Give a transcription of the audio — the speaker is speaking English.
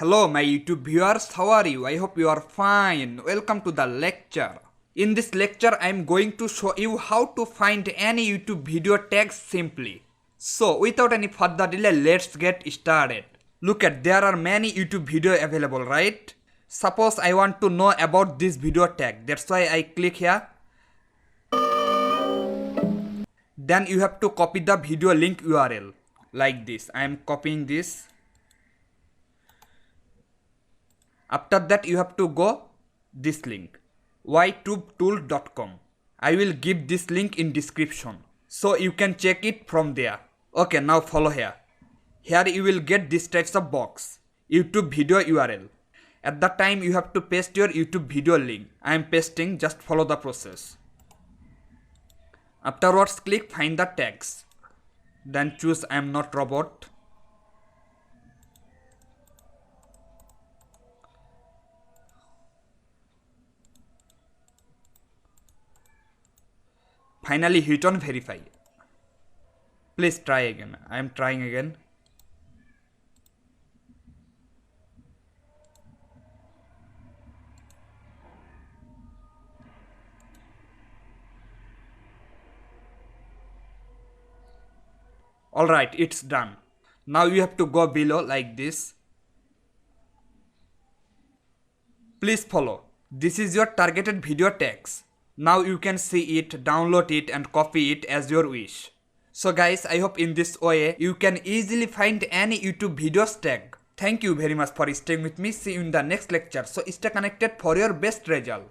Hello my YouTube viewers, how are you? I hope you are fine. Welcome to the lecture. In this lecture I am going to show you how to find any YouTube video tags simply. So without any further delay, let's get started. Look at, there are many YouTube videos available, right? Suppose I want to know about this video tag. That's why I click here. Then you have to copy the video link URL like this. I am copying this. After that you have to go this link, ytubetool.com. I will give this link in description so you can check it from there. Okay, now follow here. Here you will get this types of box, YouTube video URL. At that time you have to paste your YouTube video link. I am pasting, just follow the process. Afterwards click find the tags. Then choose I am not robot. Finally hit on verify. Please try again. I am trying again. Alright, it's done. Now you have to go below like this. Please follow. This is your targeted video tags. Now you can see it, download it and copy it as your wish. So guys, I hope in this way you can easily find any YouTube videos tag. Thank you very much for staying with me. See you in the next lecture. So stay connected for your best result.